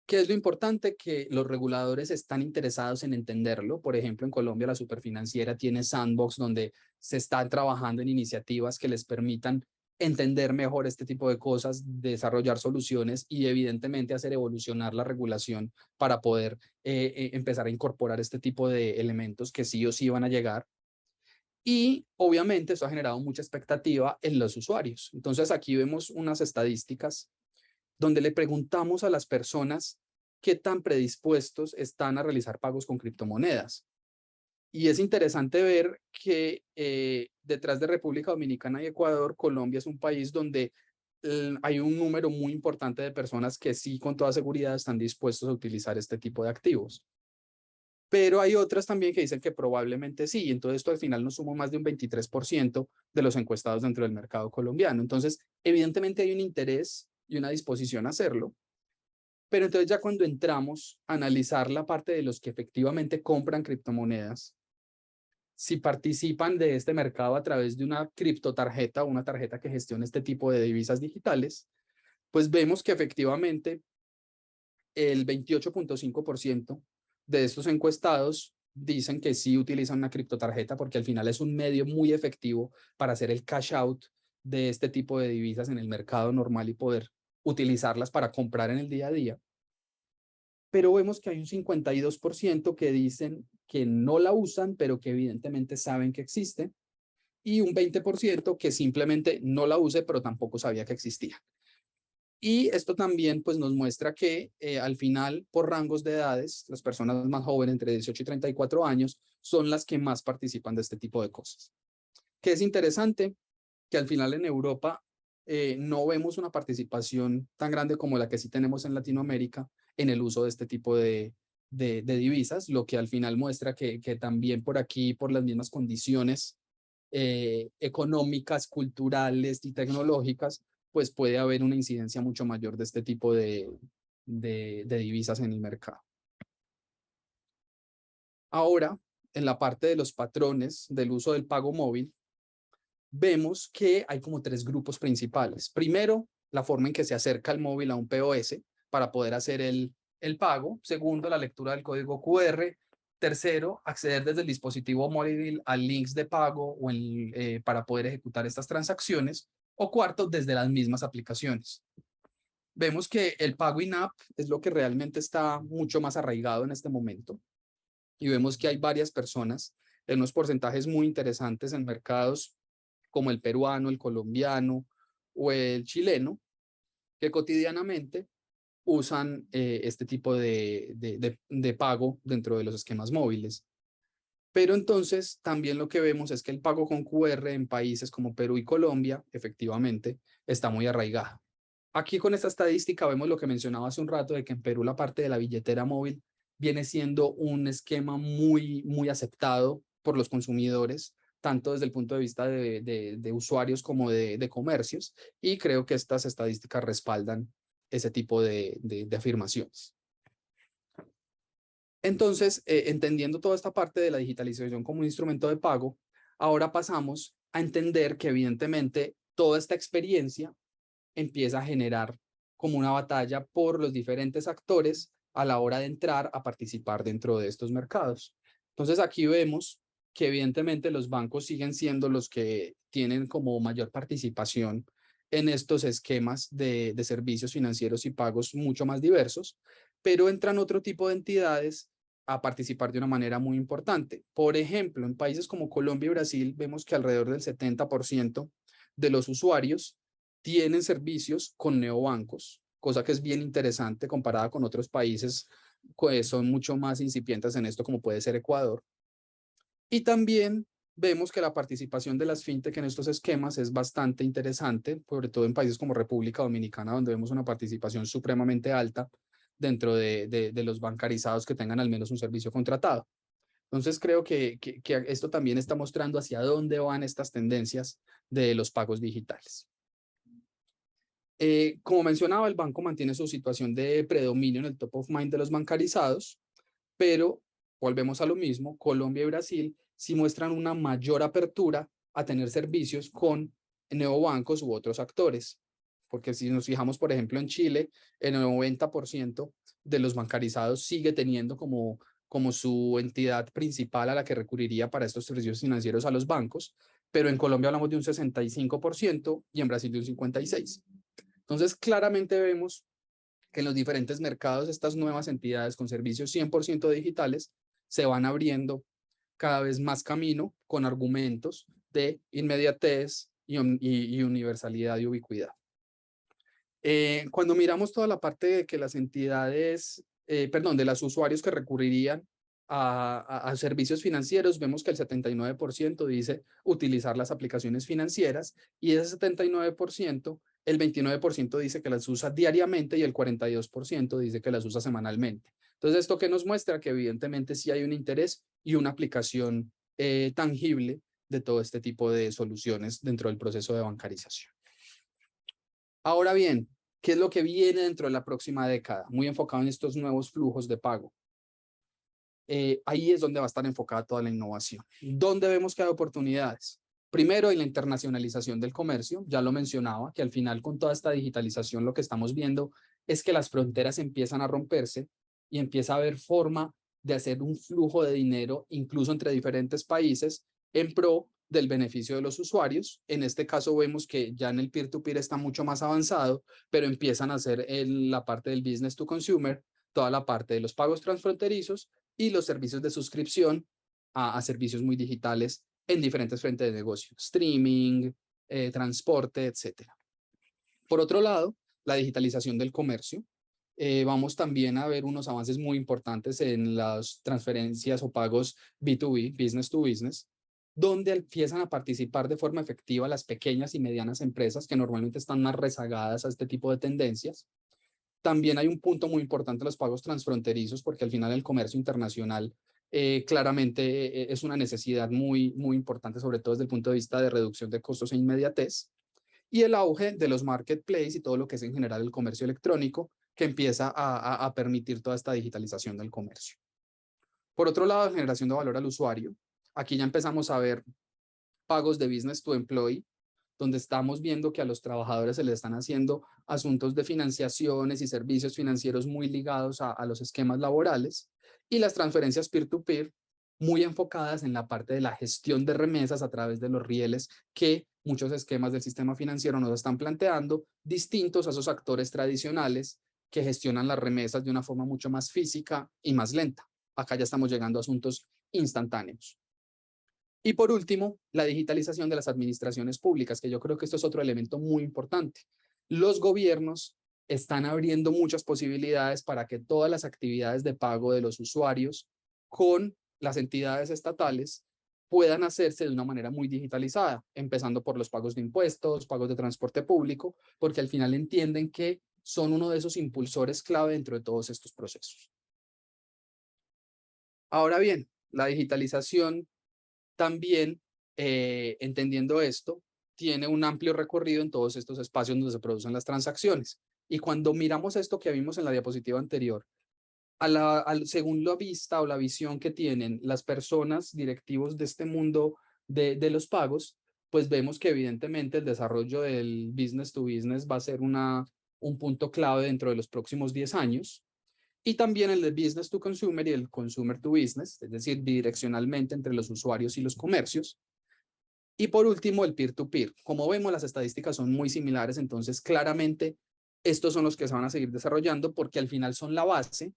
Speaker 2: ¿Qué es lo importante? Que los reguladores están interesados en entenderlo. Por ejemplo, en Colombia la Superfinanciera tiene Sandbox donde se están trabajando en iniciativas que les permitan entender mejor este tipo de cosas, desarrollar soluciones y evidentemente hacer evolucionar la regulación para poder empezar a incorporar este tipo de elementos que sí o sí van a llegar. Y obviamente eso ha generado mucha expectativa en los usuarios. Entonces aquí vemos unas estadísticas donde le preguntamos a las personas qué tan predispuestos están a realizar pagos con criptomonedas. Y es interesante ver que detrás de República Dominicana y Ecuador, Colombia es un país donde hay un número muy importante de personas que sí, con toda seguridad, están dispuestos a utilizar este tipo de activos. Pero hay otras también que dicen que probablemente sí. Entonces esto al final nos sumó más de un 23% de los encuestados dentro del mercado colombiano. Entonces, evidentemente hay un interés y una disposición a hacerlo. Pero entonces ya cuando entramos a analizar la parte de los que efectivamente compran criptomonedas, si participan de este mercado a través de una criptotarjeta o una tarjeta que gestione este tipo de divisas digitales, pues vemos que efectivamente el 28.5% de estos encuestados dicen que sí utilizan una criptotarjeta porque al final es un medio muy efectivo para hacer el cash out de este tipo de divisas en el mercado normal y poder utilizarlas para comprar en el día a día. Pero vemos que hay un 52% que dicen que no la usan, pero que evidentemente saben que existe, y un 20% que simplemente no la use, pero tampoco sabía que existía. Y esto también pues, nos muestra que al final, por rangos de edades, las personas más jóvenes, entre 18 y 34 años, son las que más participan de este tipo de cosas. Que es interesante que al final en Europa no vemos una participación tan grande como la que sí tenemos en Latinoamérica en el uso de este tipo de divisas, lo que al final muestra que también por aquí, por las mismas condiciones económicas, culturales y tecnológicas, pues puede haber una incidencia mucho mayor de este tipo de divisas en el mercado. Ahora, en la parte de los patrones del uso del pago móvil, vemos que hay como tres grupos principales. Primero, la forma en que se acerca el móvil a un POS para poder hacer el pago. Segundo, la lectura del código QR. Tercero, acceder desde el dispositivo móvil a links de pago o para poder ejecutar estas transacciones. O cuarto, desde las mismas aplicaciones. Vemos que el pago in-app es lo que realmente está mucho más arraigado en este momento. Y vemos que hay varias personas en unos porcentajes muy interesantes en mercados como el peruano, el colombiano o el chileno, que cotidianamente usan este tipo de pago dentro de los esquemas móviles. Pero entonces también lo que vemos es que el pago con QR en países como Perú y Colombia, efectivamente, está muy arraigado. Aquí con esta estadística vemos lo que mencionaba hace un rato de que en Perú la parte de la billetera móvil viene siendo un esquema muy aceptado por los consumidores, tanto desde el punto de vista de usuarios como de comercios, y creo que estas estadísticas respaldan ese tipo de afirmaciones. Entonces, entendiendo toda esta parte de la digitalización como un instrumento de pago, ahora pasamos a entender que evidentemente toda esta experiencia empieza a generar como una batalla por los diferentes actores a la hora de entrar a participar dentro de estos mercados. Entonces aquí vemos que evidentemente los bancos siguen siendo los que tienen como mayor participación en estos esquemas de servicios financieros y pagos mucho más diversos, pero entran otro tipo de entidades a participar de una manera muy importante. Por ejemplo, en países como Colombia y Brasil vemos que alrededor del 70% de los usuarios tienen servicios con neobancos, cosa que es bien interesante comparada con otros países que son mucho más incipientes en esto, como puede ser Ecuador. Y también vemos que la participación de las fintech en estos esquemas es bastante interesante, sobre todo en países como República Dominicana, donde vemos una participación supremamente alta dentro de los bancarizados que tengan al menos un servicio contratado. Entonces creo que esto también está mostrando hacia dónde van estas tendencias de los pagos digitales. Como mencionaba, el banco mantiene su situación de predominio en el top of mind de los bancarizados, pero volvemos a lo mismo, Colombia y Brasil sí muestran una mayor apertura a tener servicios con neobancos u otros actores. Porque si nos fijamos, por ejemplo, en Chile, el 90% de los bancarizados sigue teniendo como su entidad principal a la que recurriría para estos servicios financieros a los bancos, pero en Colombia hablamos de un 65% y en Brasil de un 56%. Entonces, claramente vemos que en los diferentes mercados estas nuevas entidades con servicios 100% digitales se van abriendo cada vez más camino con argumentos de inmediatez y universalidad y ubicuidad. Cuando miramos toda la parte de que las entidades, de los usuarios que recurrirían a servicios financieros, vemos que el 79% dice utilizar las aplicaciones financieras y ese 79%, el 29% dice que las usa diariamente y el 42% dice que las usa semanalmente. Entonces, ¿esto qué nos muestra? Que evidentemente sí hay un interés y una aplicación tangible de todo este tipo de soluciones dentro del proceso de bancarización. Ahora bien, ¿qué es lo que viene dentro de la próxima década? Muy enfocado en estos nuevos flujos de pago. Ahí es donde va a estar enfocada toda la innovación. ¿Dónde vemos que hay oportunidades? Primero, en la internacionalización del comercio, ya lo mencionaba, que al final con toda esta digitalización lo que estamos viendo es que las fronteras empiezan a romperse y empieza a haber forma de hacer un flujo de dinero incluso entre diferentes países en pro del beneficio de los usuarios. En este caso vemos que ya en el peer-to-peer está mucho más avanzado, pero empiezan a hacer la parte del business to consumer, toda la parte de los pagos transfronterizos y los servicios de suscripción a servicios muy digitales en diferentes frentes de negocio, streaming, transporte, etcétera. Por otro lado, la digitalización del comercio. Vamos también a ver unos avances muy importantes en las transferencias o pagos B2B, business to business, donde empiezan a participar de forma efectiva las pequeñas y medianas empresas que normalmente están más rezagadas a este tipo de tendencias. También hay un punto muy importante en los pagos transfronterizos, porque al final el comercio internacional claramente es una necesidad muy, muy importante, sobre todo desde el punto de vista de reducción de costos e inmediatez. Y el auge de los marketplaces y todo lo que es en general el comercio electrónico, que empieza a permitir toda esta digitalización del comercio. Por otro lado, generación de valor al usuario. Aquí ya empezamos a ver pagos de business to employee, donde estamos viendo que a los trabajadores se les están haciendo asuntos de financiaciones y servicios financieros muy ligados a los esquemas laborales, y las transferencias peer-to-peer muy enfocadas en la parte de la gestión de remesas a través de los rieles que muchos esquemas del sistema financiero nos están planteando, distintos a esos actores tradicionales que gestionan las remesas de una forma mucho más física y más lenta. Acá ya estamos llegando a asuntos instantáneos. Y por último, la digitalización de las administraciones públicas, que yo creo que esto es otro elemento muy importante. Los gobiernos están abriendo muchas posibilidades para que todas las actividades de pago de los usuarios con las entidades estatales puedan hacerse de una manera muy digitalizada, empezando por los pagos de impuestos, pagos de transporte público, porque al final entienden que son uno de esos impulsores clave dentro de todos estos procesos. Ahora bien, la digitalización también, entendiendo esto, tiene un amplio recorrido en todos estos espacios donde se producen las transacciones. Y cuando miramos esto que vimos en la diapositiva anterior, según la vista o la visión que tienen las personas directivos de este mundo de los pagos, pues vemos que evidentemente el desarrollo del business to business va a ser un punto clave dentro de los próximos 10 años. Y también el de business to consumer y el consumer to business, es decir, bidireccionalmente entre los usuarios y los comercios. Y por último, el peer-to-peer. Como vemos, las estadísticas son muy similares, entonces claramente estos son los que se van a seguir desarrollando porque al final son la base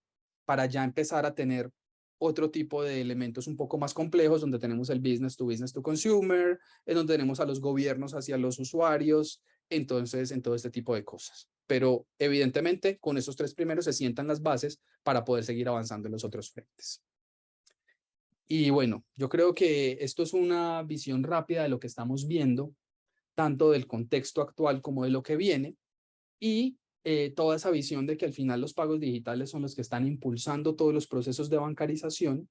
Speaker 2: para ya empezar a tener otro tipo de elementos un poco más complejos, donde tenemos el business to consumer, en donde tenemos a los gobiernos hacia los usuarios, entonces en todo este tipo de cosas. Pero evidentemente con esos tres primeros se sientan las bases para poder seguir avanzando en los otros frentes. Y bueno, yo creo que esto es una visión rápida de lo que estamos viendo, tanto del contexto actual como de lo que viene, y toda esa visión de que al final los pagos digitales son los que están impulsando todos los procesos de bancarización,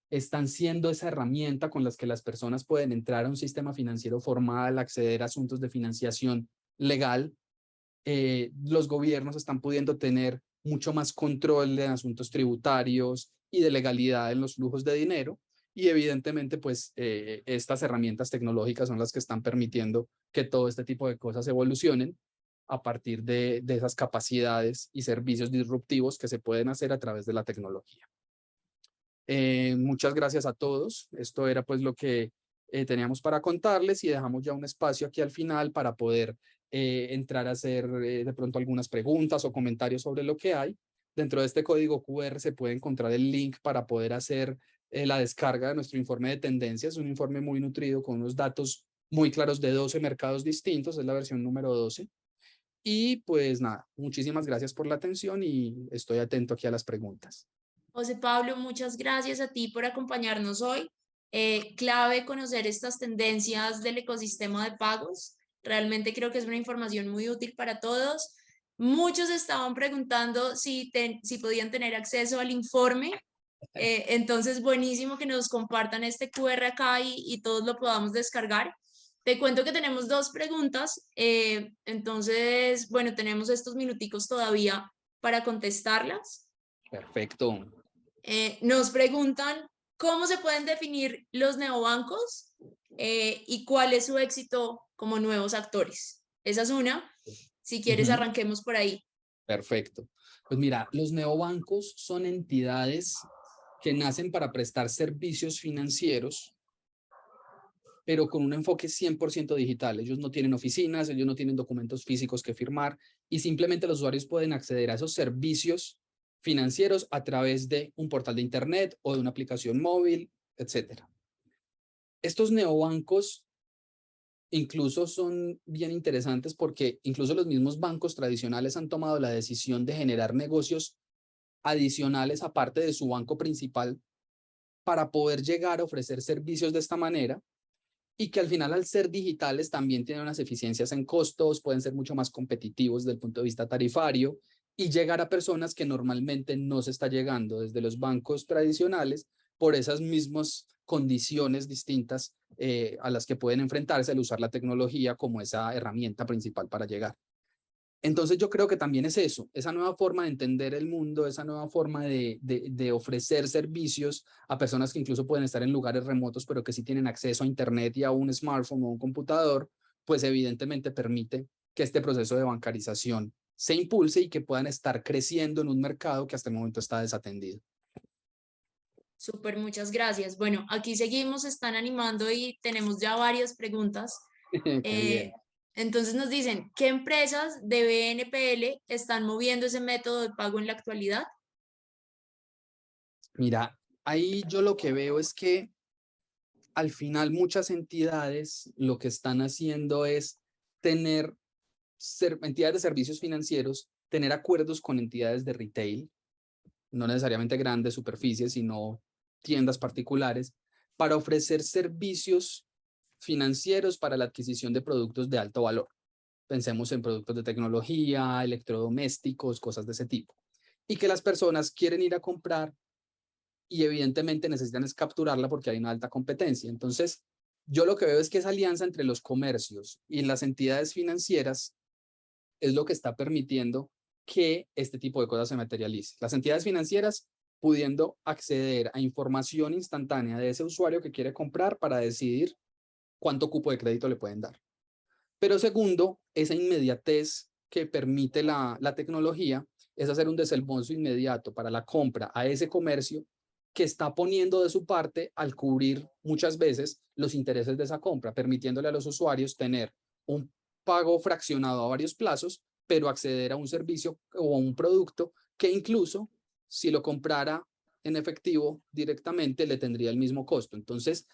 Speaker 2: están siendo esa herramienta con las que las personas pueden entrar a un sistema financiero formal, acceder a asuntos de financiación legal. Los gobiernos están pudiendo tener mucho más control de asuntos tributarios y de legalidad en los flujos de dinero. Y evidentemente, pues estas herramientas tecnológicas son las que están permitiendo que todo este tipo de cosas evolucionen a partir de esas capacidades y servicios disruptivos que se pueden hacer a través de la tecnología. Muchas gracias a todos. Esto era pues lo que teníamos para contarles, y dejamos ya un espacio aquí al final para poder entrar a hacer de pronto algunas preguntas o comentarios sobre lo que hay. Dentro de este código QR se puede encontrar el link para poder hacer la descarga de nuestro informe de tendencias, un informe muy nutrido con unos datos muy claros de 12 mercados distintos, es la versión número 12. Y pues nada, muchísimas gracias por la atención y estoy atento aquí a las preguntas.
Speaker 1: José Pablo, muchas gracias a ti por acompañarnos hoy. Clave conocer estas tendencias del ecosistema de pagos. Realmente creo que es una información muy útil para todos. Muchos estaban preguntando si podían tener acceso al informe. Entonces, buenísimo que nos compartan este QR acá y todos lo podamos descargar. Te cuento que tenemos dos preguntas. Entonces, bueno, tenemos estos minuticos todavía para contestarlas.
Speaker 2: Perfecto.
Speaker 1: Nos preguntan cómo se pueden definir los neobancos. y cuál es su éxito como nuevos actores. Esa es una. Si quieres,
Speaker 2: Ujú.
Speaker 1: arranquemos por ahí.
Speaker 2: Perfecto. Pues mira, los neobancos son entidades que nacen para prestar servicios financieros, pero con un enfoque 100% digital. Ellos no tienen oficinas, ellos no tienen documentos físicos que firmar y simplemente los usuarios pueden acceder a esos servicios financieros a través de un portal de internet o de una aplicación móvil, etcétera. Estos neobancos incluso son bien interesantes porque incluso los mismos bancos tradicionales han tomado la decisión de generar negocios adicionales aparte de su banco principal para poder llegar a ofrecer servicios de esta manera y que al final al ser digitales también tienen unas eficiencias en costos, pueden ser mucho más competitivos desde el punto de vista tarifario y llegar a personas que normalmente no se está llegando desde los bancos tradicionales por esas mismas condiciones distintas a las que pueden enfrentarse al usar la tecnología como esa herramienta principal para llegar. Entonces yo creo que también es eso, esa nueva forma de entender el mundo, esa nueva forma de ofrecer servicios a personas que incluso pueden estar en lugares remotos, pero que sí tienen acceso a Internet y a un smartphone o un computador, pues evidentemente permite que este proceso de bancarización se impulse y que puedan estar creciendo en un mercado que hasta el momento está desatendido.
Speaker 1: Súper, muchas gracias. Bueno, aquí seguimos, están animando y tenemos ya varias preguntas.
Speaker 2: Qué
Speaker 1: Eh,
Speaker 2: bien.
Speaker 1: entonces nos dicen, ¿qué empresas de BNPL están moviendo ese método de pago en la actualidad?
Speaker 2: Mira, ahí yo lo que veo es que al final muchas entidades lo que están haciendo es tener entidades de servicios financieros, tener acuerdos con entidades de retail, no necesariamente grandes superficies, sino tiendas particulares, para ofrecer servicios financieros para la adquisición de productos de alto valor. Pensemos en productos de tecnología, electrodomésticos, cosas de ese tipo. Y que las personas quieren ir a comprar y evidentemente necesitan es capturarla porque hay una alta competencia. Entonces, yo lo que veo es que esa alianza entre los comercios y las entidades financieras es lo que está permitiendo que este tipo de cosas se materialice. Las entidades financieras pudiendo acceder a información instantánea de ese usuario que quiere comprar para decidir cuánto cupo de crédito le pueden dar. Pero segundo, esa inmediatez que permite la tecnología es hacer un desembolso inmediato para la compra a ese comercio que está poniendo de su parte al cubrir muchas veces los intereses de esa compra, permitiéndole a los usuarios tener un pago fraccionado a varios plazos, pero acceder a un servicio o a un producto que incluso si lo comprara en efectivo directamente le tendría el mismo costo. Entonces,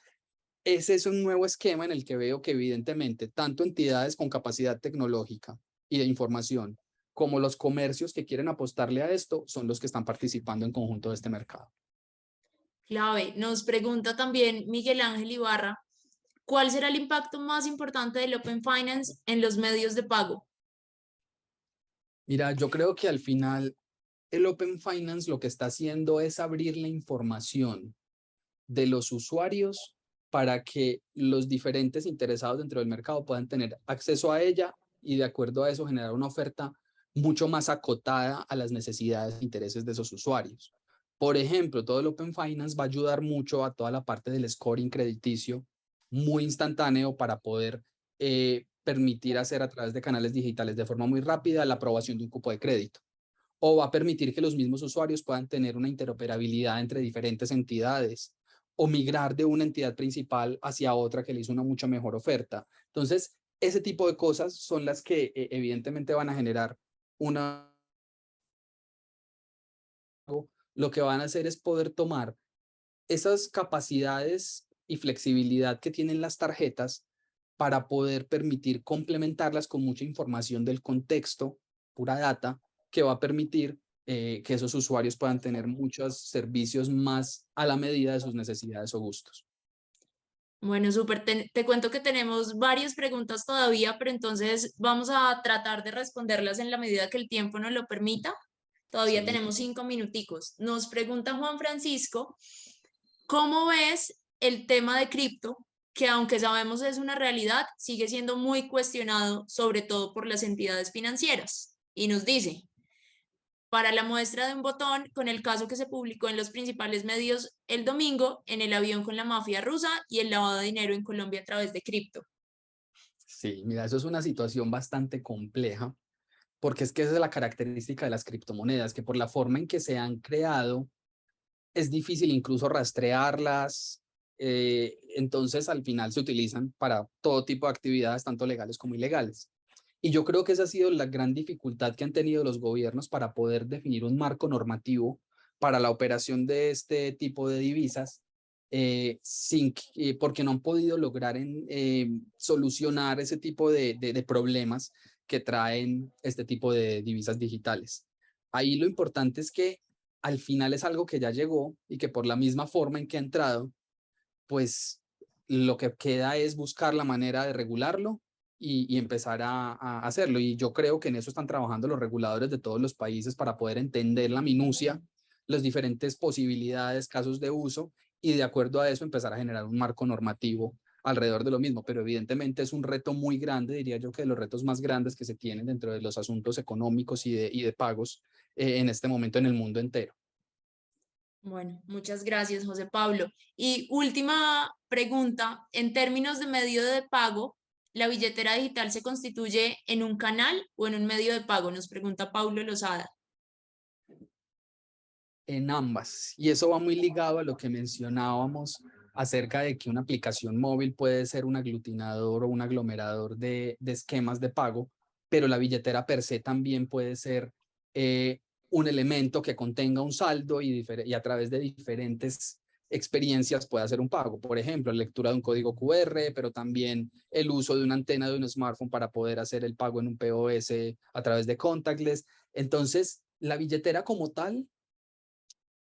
Speaker 2: ese es un nuevo esquema en el que veo que evidentemente tanto entidades con capacidad tecnológica y de información como los comercios que quieren apostarle a esto son los que están participando en conjunto de este mercado.
Speaker 1: Clave. Nos pregunta también Miguel Ángel Ibarra, ¿cuál será el impacto más importante del Open Finance en los medios de pago?
Speaker 2: Mira, yo creo que al final el Open Finance lo que está haciendo es abrir la información de los usuarios para que los diferentes interesados dentro del mercado puedan tener acceso a ella y de acuerdo a eso generar una oferta mucho más acotada a las necesidades e intereses de esos usuarios. Por ejemplo, todo el Open Finance va a ayudar mucho a toda la parte del scoring crediticio muy instantáneo para poder permitir hacer a través de canales digitales de forma muy rápida la aprobación de un cupo de crédito o va a permitir que los mismos usuarios puedan tener una interoperabilidad entre diferentes entidades o migrar de una entidad principal hacia otra que le hizo una mucho mejor oferta. Entonces, ese tipo de cosas son las que evidentemente van a generar una... Lo que van a hacer es poder tomar esas capacidades y flexibilidad que tienen las tarjetas para poder permitir complementarlas con mucha información del contexto, pura data, que va a permitir que esos usuarios puedan tener muchos servicios más a la medida de sus necesidades o gustos.
Speaker 1: Bueno, súper. Te cuento que tenemos varias preguntas todavía, pero entonces vamos a tratar de responderlas en la medida que el tiempo nos lo permita. Todavía
Speaker 2: Sí.
Speaker 1: tenemos 5 minuticos. Nos pregunta Juan Francisco, ¿cómo ves el tema de cripto, que aunque sabemos es una realidad, sigue siendo muy cuestionado, sobre todo por las entidades financieras? Y nos dice, para la muestra de un botón con el caso que se publicó en los principales medios el domingo en el avión con la mafia rusa y el lavado de dinero en Colombia a través de cripto.
Speaker 2: Sí, mira, eso es una situación bastante compleja, porque es que esa es la característica de las criptomonedas, que por la forma en que se han creado, es difícil incluso rastrearlas. Entonces, al final se utilizan para todo tipo de actividades, tanto legales como ilegales. Y yo creo que esa ha sido la gran dificultad que han tenido los gobiernos para poder definir un marco normativo para la operación de este tipo de divisas, porque no han podido lograr solucionar ese tipo de problemas que traen este tipo de divisas digitales. Ahí lo importante es que al final es algo que ya llegó y que por la misma forma en que ha entrado, pues lo que queda es buscar la manera de regularlo y empezar a hacerlo. Y yo creo que en eso están trabajando los reguladores de todos los países para poder entender la minucia, las diferentes posibilidades, casos de uso y de acuerdo a eso empezar a generar un marco normativo alrededor de lo mismo. Pero evidentemente es un reto muy grande, diría yo que de los retos más grandes que se tienen dentro de los asuntos económicos y de pagos en este momento en el mundo entero.
Speaker 1: Bueno, muchas gracias, José Pablo. Y última pregunta, en términos de medio de pago, ¿la billetera digital se constituye en un canal o en un medio de pago? Nos pregunta Paulo Lozada.
Speaker 2: En ambas. Y eso va muy ligado a lo que mencionábamos acerca de que una aplicación móvil puede ser un aglutinador o un aglomerador de esquemas de pago, pero la billetera per se también puede ser un elemento que contenga un saldo y a través de diferentes experiencias puede hacer un pago. Por ejemplo, la lectura de un código QR, pero también el uso de una antena de un smartphone para poder hacer el pago en un POS a través de contactless. Entonces, la billetera como tal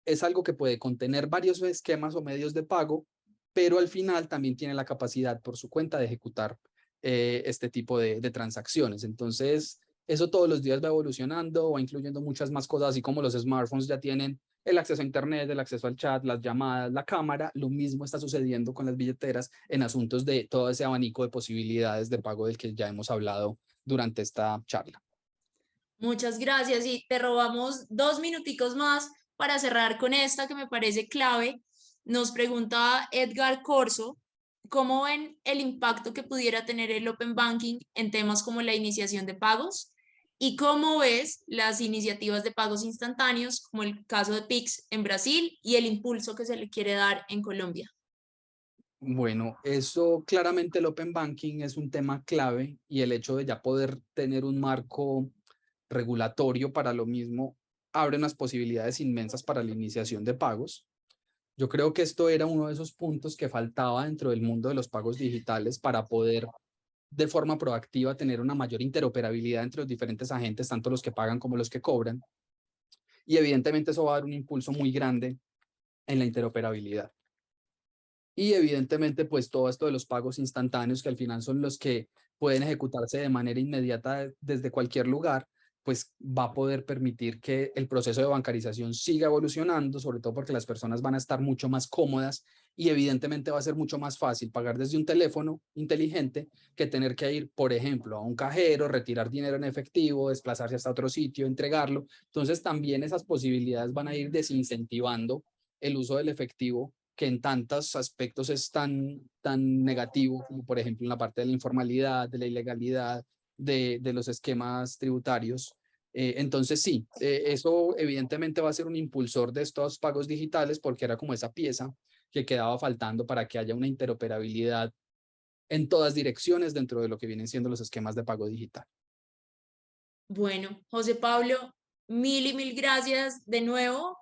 Speaker 2: es algo que puede contener varios esquemas o medios de pago, pero al final también tiene la capacidad por su cuenta de ejecutar este tipo de transacciones. Entonces, eso todos los días va evolucionando, va incluyendo muchas más cosas, así como los smartphones ya tienen el acceso a Internet, el acceso al chat, las llamadas, la cámara. Lo mismo está sucediendo con las billeteras en asuntos de todo ese abanico de posibilidades de pago del que ya hemos hablado durante esta charla.
Speaker 1: Muchas gracias y te robamos 2 minuticos más para cerrar con esta que me parece clave. Nos pregunta Edgar Corso, ¿cómo ven el impacto que pudiera tener el Open Banking en temas como la iniciación de pagos? ¿Y cómo ves las iniciativas de pagos instantáneos, como el caso de Pix en Brasil y el impulso que se le quiere dar en Colombia?
Speaker 2: Bueno, eso claramente el Open Banking es un tema clave y el hecho de ya poder tener un marco regulatorio para lo mismo abre unas posibilidades inmensas para la iniciación de pagos. Yo creo que esto era uno de esos puntos que faltaba dentro del mundo de los pagos digitales para poder de forma proactiva tener una mayor interoperabilidad entre los diferentes agentes, tanto los que pagan como los que cobran. Y evidentemente eso va a dar un impulso muy grande en la interoperabilidad. Y evidentemente, pues todo esto de los pagos instantáneos, que al final son los que pueden ejecutarse de manera inmediata desde cualquier lugar, pues va a poder permitir que el proceso de bancarización siga evolucionando, sobre todo porque las personas van a estar mucho más cómodas y evidentemente va a ser mucho más fácil pagar desde un teléfono inteligente que tener que ir, por ejemplo, a un cajero, retirar dinero en efectivo, desplazarse hasta otro sitio, entregarlo. Entonces también esas posibilidades van a ir desincentivando el uso del efectivo que en tantos aspectos es tan negativo, como por ejemplo en la parte de la informalidad, de la ilegalidad, de los esquemas tributarios. Entonces sí, eso evidentemente va a ser un impulsor de estos pagos digitales porque era como esa pieza que quedaba faltando para que haya una interoperabilidad en todas direcciones dentro de lo que vienen siendo los esquemas de pago digital.
Speaker 1: Bueno, José Pablo, mil y mil gracias de nuevo.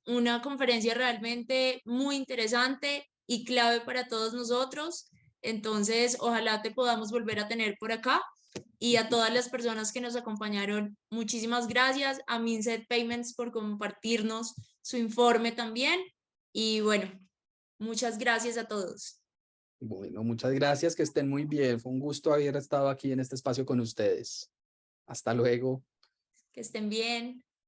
Speaker 1: Una conferencia realmente muy interesante y clave para todos nosotros. Entonces, ojalá te podamos volver a tener por acá. Y a todas las personas que nos acompañaron, muchísimas gracias. A Minset Payments por compartirnos su informe también. Y bueno, muchas gracias a todos.
Speaker 2: Bueno, muchas gracias, que estén muy bien. Fue un gusto haber estado aquí en este espacio con ustedes. Hasta luego.
Speaker 1: Que estén bien.